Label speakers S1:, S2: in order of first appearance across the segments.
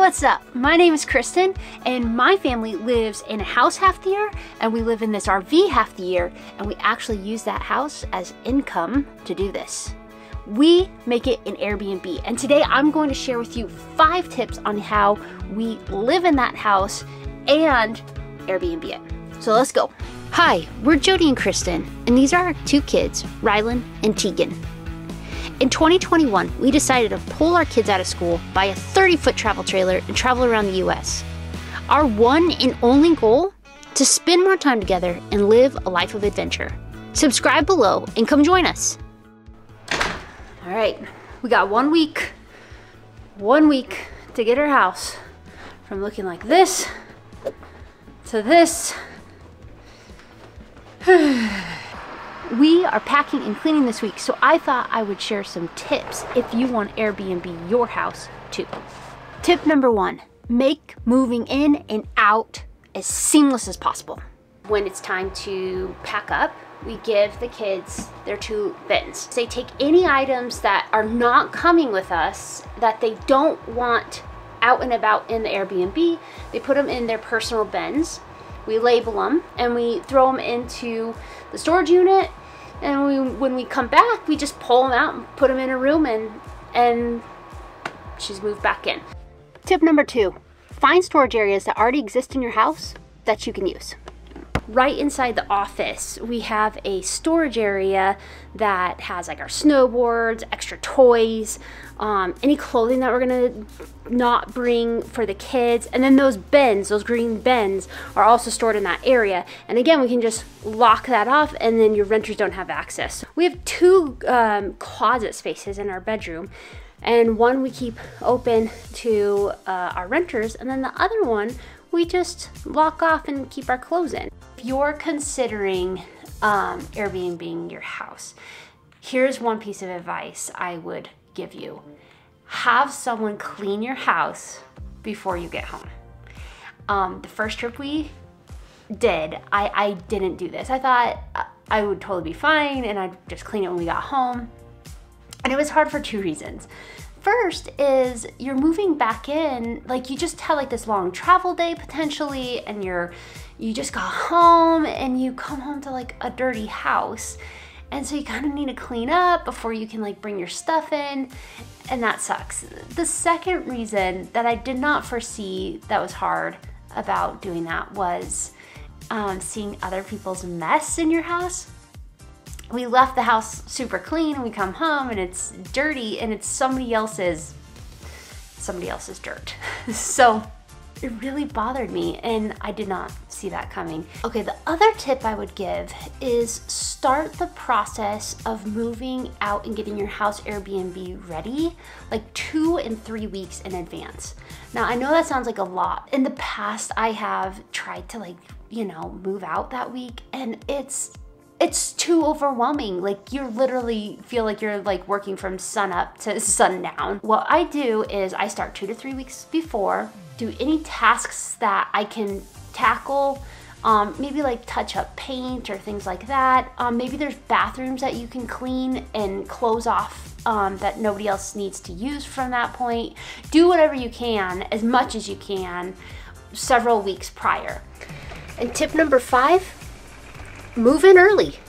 S1: What's up? My name is Kristen, and my family lives in a house half the year, and we live in this RV half the year, and we actually use that house as income to do this. We make it an Airbnb, and today I'm going to share with you 5 tips on how we live in that house and Airbnb it. So let's go. Hi, we're Jody and Kristen, and these are our 2 kids, Rylan and Tegan. In 2021, we decided to pull our kids out of school, buy a 30-foot travel trailer, and travel around the US. Our one and only goal? To spend more time together and live a life of adventure. Subscribe below and come join us. All right, we got 1 week. 1 week to get our house from looking like this to this. We are packing and cleaning this week, so I thought I would share some tips if you want Airbnb your house too. Tip number 1, make moving in and out as seamless as possible. When it's time to pack up, we give the kids their 2 bins. They take any items that are not coming with us that they don't want out and about in the Airbnb, they put them in their personal bins. We label them and we throw them into the storage unit, and when we come back, we just pull them out and put them in a room, and she's moved back in. Tip number 2, find storage areas that already exist in your house that you can use. Right inside the office, we have a storage area that has like our snowboards, extra toys, any clothing that we're gonna not bring for the kids. And then those bins, those green bins, are also stored in that area. And again, we can just lock that off and then your renters don't have access. We have 2 closet spaces in our bedroom. And one we keep open to our renters, and then the other one we just lock off and keep our clothes in. If you're considering Airbnb your house, here's one piece of advice I would give you. Have someone clean your house before you get home. The first trip we did, I didn't do this. I thought I would totally be fine and I'd just clean it when we got home. And it was hard for 2 reasons. First is you're moving back in, like you just had like this long travel day potentially, and you just got home and you come home to like a dirty house. And so you kind of need to clean up before you can like bring your stuff in, and that sucks. The second reason that I did not foresee that was hard about doing that was seeing other people's mess in your house. We left the house super clean and we come home and it's dirty and it's somebody else's dirt. So it really bothered me and I did not see that coming. Okay, the other tip I would give is start the process of moving out and getting your house Airbnb ready like 2 and 3 weeks in advance. Now I know that sounds like a lot. In the past I have tried to move out that week, and it's too overwhelming. Like you literally feel like you're like working from sun up to sundown. What I do is I start 2 to 3 weeks before, do any tasks that I can tackle, maybe like touch up paint or things like that. Maybe there's bathrooms that you can clean and close off that nobody else needs to use from that point. Do whatever you can, as much as you can, several weeks prior. And tip number 5, move in early.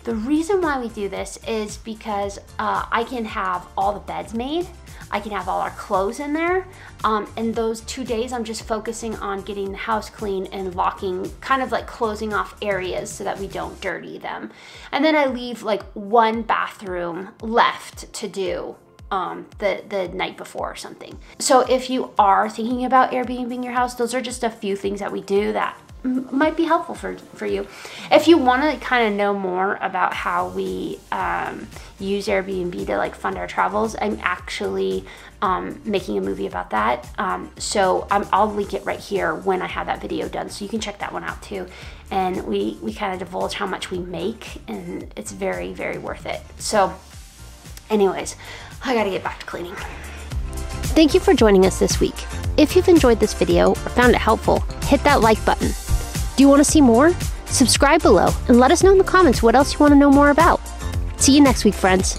S1: The reason why we do this is because I can have all the beds made, I can have all our clothes in there, and those 2 days I'm just focusing on getting the house clean and locking, kind of like closing off areas so that we don't dirty them. And then I leave like 1 bathroom left to do the night before or something. So if you are thinking about Airbnb your house, those are just a few things that we do that might be helpful for you. If you want to kind of know more about how we use Airbnb to like fund our travels, I'm actually making a movie about that. So I'll link it right here when I have that video done, so you can check that one out too. And we kind of divulge how much we make, and it's very, very worth it. So anyways, I gotta get back to cleaning. Thank you for joining us this week. If you've enjoyed this video or found it helpful, hit that like button. Do you want to see more? Subscribe below and let us know in the comments what else you want to know more about. See you next week, friends.